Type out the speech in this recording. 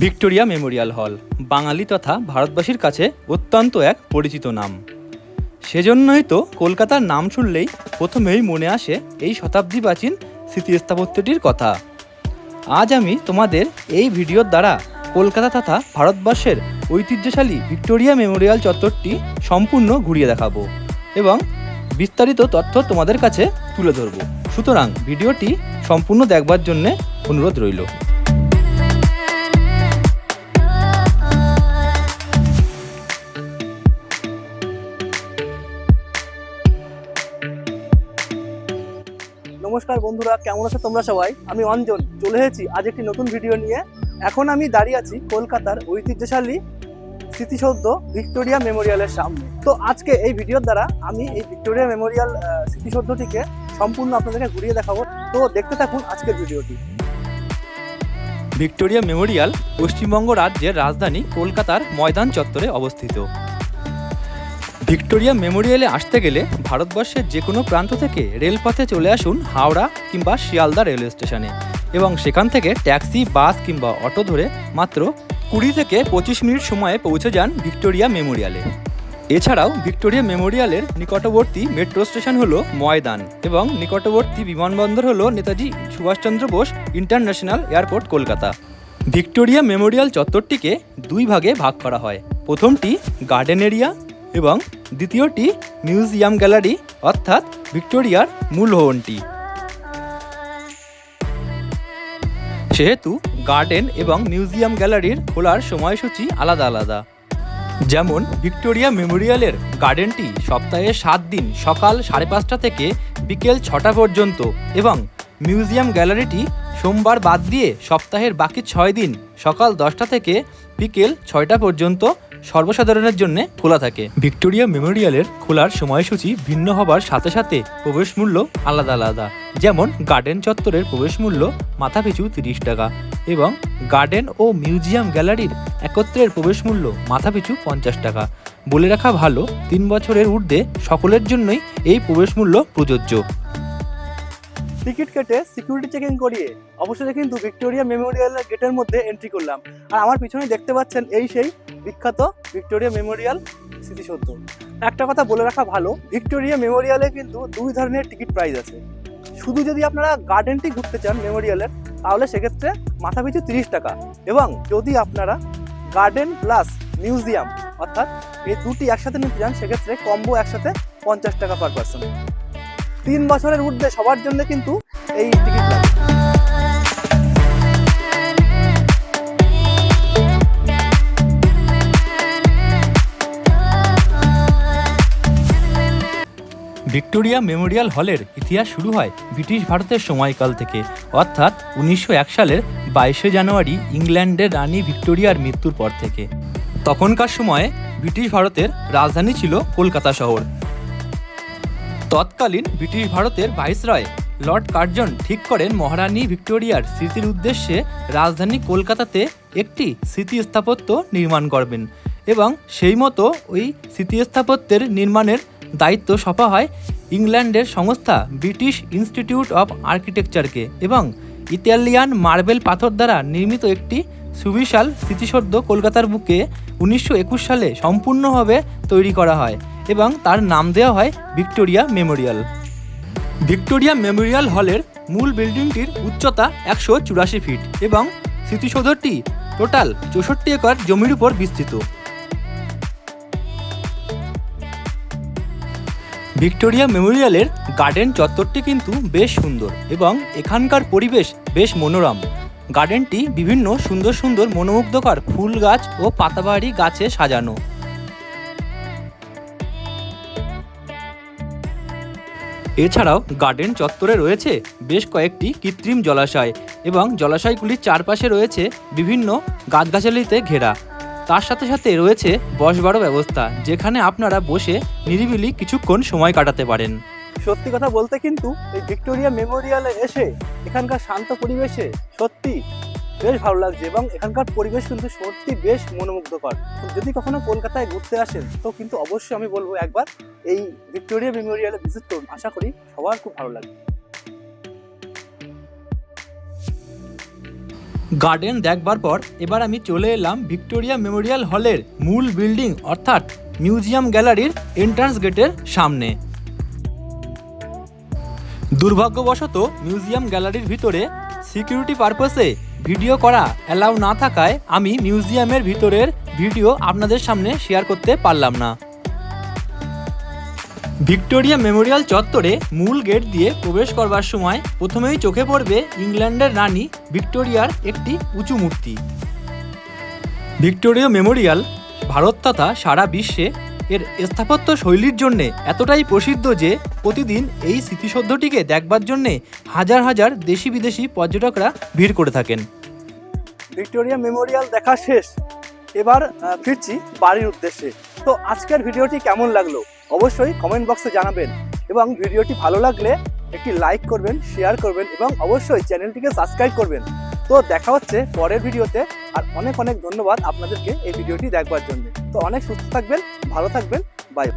Victoria Memorial হল বাঙালি তথা ভারতবাসীর কাছে অত্যন্ত এক পরিচিত নাম। সেজন্যই তো কলকাতার নাম শুনলেই প্রথমেই মনে আসে এই শতাব্দী প্রাচীন স্মৃতিস্থাপত্যটির কথা। আজ আমি তোমাদের এই ভিডিওর দ্বারা কলকাতা তথা ভারতবর্ষের ঐতিহ্যশালী ভিক্টোরিয়া মেমোরিয়াল চত্বরটি সম্পূর্ণ ঘুরিয়ে দেখাবো এবং বিস্তারিত তথ্য তোমাদের কাছে তুলে ধরব। সুতরাং ভিডিওটি সম্পূর্ণ দেখবার জন্যে অনুরোধ রইল। নমস্কার বন্ধুরা, কেমন আছো তোমরা সবাই? আমি অঞ্জন চলে এসেছি আজ একটি নতুন ভিডিও নিয়ে। এখন আমি দাঁড়িয়ে আছি কলকাতার ঐতিহ্যশালী স্মৃতিসৌধ ভিক্টোরিয়া মেমোরিয়ালের সামনে। তো আজকে এই ভিডিওর দ্বারা আমি এই ভিক্টোরিয়া মেমোরিয়াল স্মৃতিসৌধটিকে সম্পূর্ণ আপনাদেরকে ঘুরিয়ে দেখাবো। তো দেখতে থাকুন আজকের ভিডিওটি। ভিক্টোরিয়া মেমোরিয়াল পশ্চিমবঙ্গ রাজ্যের রাজধানী কলকাতার ময়দান চত্বরে অবস্থিত। ভিক্টোরিয়া মেমোরিয়ালে আসতে গেলে ভারতবর্ষের যে কোনো প্রান্ত থেকে রেলপথে চলে আসুন হাওড়া কিংবা শিয়ালদা রেলওয়ে স্টেশনে এবং সেখান থেকে ট্যাক্সি, বাস কিংবা অটো ধরে মাত্র 20 থেকে 25 মিনিট সময়ে পৌঁছে যান ভিক্টোরিয়া মেমোরিয়ালে। এছাড়াও ভিক্টোরিয়া মেমোরিয়ালের নিকটবর্তী মেট্রো স্টেশন হলো ময়দান এবং নিকটবর্তী বিমানবন্দর হলো Netaji Subhas Chandra Bose international airport Kolkata. Victoria Memorial চত্বরটিকে দুই ভাগে ভাগ করা হয়। প্রথমটি গার্ডেন এরিয়া এবং দ্বিতীয়টি মিউজিয়াম গ্যালারি অর্থাৎ ভিক্টোরিয়ার মূল ভবনটি। সেহেতু গার্ডেন এবং মিউজিয়াম গ্যালারির খোলার সময়সূচি আলাদা আলাদা। যেমন ভিক্টোরিয়া মেমোরিয়ালের গার্ডেনটি সপ্তাহে 7 দিন সকাল 5:30 থেকে বিকেল 6টা পর্যন্ত এবং মিউজিয়াম গ্যালারিটি সোমবার বাদ দিয়ে সপ্তাহের বাকি 6 দিন সকাল 10টা থেকে বিকেল 6টা পর্যন্ত সর্বসাধারণের জন্য খোলা থাকে। ভিক্টোরিয়া মেমোরিয়ালের খোলার সময়সূচি ভিন্ন হবার সাথে সাথে প্রবেশ মূল্য আলাদা আলাদা। যেমন গার্ডেন চত্বরের প্রবেশ মূল্য মাথাপিছু 30 টাকা এবং গার্ডেন ও মিউজিয়াম গ্যালারির একত্রের প্রবেশ মূল্য মাথাপিছু 50 টাকা। বলে রাখা ভালো, 3 বছরের ঊর্ধ্বে সকলের জন্যই এই প্রবেশ মূল্য প্রযোজ্য। টিকিট কেটে সিকিউরিটি চেকিং করিয়ে অবশ্যই কিন্তু ভিক্টোরিয়া মেমোরিয়ালের গেটের মধ্যে এন্ট্রি করলাম। আর আমার পিছনে দেখতে পাচ্ছেন এই সেই বিখ্যাত ভিক্টোরিয়া মেমোরিয়াল স্মৃতিসৌধ। একটা কথা বলে রাখা ভালো, ভিক্টোরিয়া মেমোরিয়ালে কিন্তু 2 ধরনের টিকিট প্রাইস আছে। শুধু যদি আপনারা গার্ডেনটি ঘুরতে চান মেমোরিয়ালের, তাহলে সেক্ষেত্রে মাথাপিছু 30 টাকা এবং যদি আপনারা গার্ডেন প্লাস মিউজিয়াম অর্থাৎ এই দুটি একসাথে নিতে চান, সেক্ষেত্রে কম্বো একসাথে 50 টাকা পার পার্সন। 3 বছরের ঊর্ধ্বে সবার জন্য কিন্তু এই টিকিট লাগে। ভিক্টোরিয়া মেমোরিয়াল হলের ইতিহাস শুরু হয় ব্রিটিশ ভারতের সময়কাল থেকে, অর্থাৎ 1901 সালের 22শে জানুয়ারি ইংল্যান্ডের রানী ভিক্টোরিয়ার মৃত্যুর পর থেকে। তখনকার সময়ে ব্রিটিশ ভারতের রাজধানী ছিল কলকাতা শহর। তৎকালীন ব্রিটিশ ভারতের ভাইসরয় লর্ড কার্জন ঠিক করেন মহারানী ভিক্টোরিয়ার স্মৃতির উদ্দেশ্যে রাজধানী কলকাতাতে একটি স্মৃতিস্থাপত্য নির্মাণ করবেন এবং সেই মতো ওই স্মৃতিস্থাপত্যের নির্মাণের দায়িত্ব সঁপা হয় ইংল্যান্ডের সংস্থা ব্রিটিশ ইনস্টিটিউট অফ আর্কিটেকচারকে এবং ইতালিয়ান মার্বেল পাথর দ্বারা নির্মিত একটি সুবিশাল স্মৃতিসৌধ কলকাতার বুকে 1921 সালে সম্পূর্ণভাবে তৈরি করা হয় এবং তার নাম দেওয়া হয় ভিক্টোরিয়া মেমোরিয়াল। ভিক্টোরিয়া মেমোরিয়াল হলের মূল বিল্ডিংটির উচ্চতা 184 ফিট এবং স্মৃতিসৌধটি টোটাল 64 একর জমির উপর বিস্তৃত। ভিক্টোরিয়া মেমোরিয়ালের গার্ডেন চত্বরটি কিন্তু বেশ সুন্দর এবং এখানকার পরিবেশ বেশ মনোরম। গার্ডেনটি বিভিন্ন সুন্দর সুন্দর মনোমুগ্ধকর ফুল গাছ ও পাতাবাহারি গাছে সাজানো। এছাড়াও গার্ডেন চত্বরে রয়েছে বেশ কয়েকটি কৃত্রিম জলাশয় এবং জলাশয়গুলির চারপাশে রয়েছে বিভিন্ন গাছগাছালিতে ঘেরা। তার সাথে সাথে রয়েছে বসবারও ব্যবস্থা, যেখানে আপনারা বসে নিরিবিলি কিছুক্ষণ সময় কাটাতে পারেন। সত্যি কথা বলতে কিন্তু এই ভিক্টোরিয়া মেমোরিয়ালে এসে এখানকার শান্ত পরিবেশে সত্যি বেশ ভালো লাগছে এবং এখানকার পরিবেশ কিন্তু সত্যি বেশ মনোমুগ্ধকর। যদি কখনো কলকাতায় ঘুরতে আসেন তো কিন্তু অবশ্যই আমি বলবো একবার এই ভিক্টোরিয়া মেমোরিয়ালে ভিজিট করুন, আশা করি সবার খুব ভালো লাগবে। গার্ডেন দেখবার পর এবার আমি চলে এলাম ভিক্টোরিয়া মেমোরিয়াল হলের মূল বিল্ডিং অর্থাৎ মিউজিয়াম গ্যালারির এন্ট্রান্স গেটের সামনে। দুর্ভাগ্যবশত মিউজিয়াম গ্যালারির ভিতরে সিকিউরিটি পারপাসে ভিডিও করা অ্যালাউ না থাকায় আমি মিউজিয়ামের ভিতরের ভিডিও আপনাদের সামনে শেয়ার করতে পারলাম না। ভিক্টোরিয়া মেমোরিয়াল চত্বরে মূল গেট দিয়ে প্রবেশ করবার সময় প্রথমেই চোখে পড়বে ইংল্যান্ডের রানী ভিক্টোরিয়ার একটি উঁচু মূর্তি। ভিক্টোরিয়া মেমোরিয়াল ভারত তথা সারা বিশ্বে এর স্থাপত্য শৈলীর জন্যে এতটাই প্রসিদ্ধ যে প্রতিদিন এই স্মৃতিসৌধটিকে দেখবার জন্যে হাজার হাজার দেশি বিদেশি পর্যটকরা ভিড় করে থাকেন। ভিক্টোরিয়া মেমোরিয়াল দেখা শেষ, এবার ফিরছি বাড়ির উদ্দেশ্যে। তো আজকের ভিডিওটি কেমন লাগলো অবশ্যই কমেন্ট বক্সে জানাবেন, এবং ভিডিওটি ভালো লাগলে একটি লাইক করবেন, শেয়ার করবেন এবং অবশ্যই চ্যানেলটিকে সাবস্ক্রাইব করবেন। তো দেখা হচ্ছে পরের ভিডিওতে, আর অনেক অনেক ধন্যবাদ আপনাদেরকে এই ভিডিওটি দেখবার জন্য। তো অনেক সুস্থ থাকবেন, ভালো থাকবেন, বাই।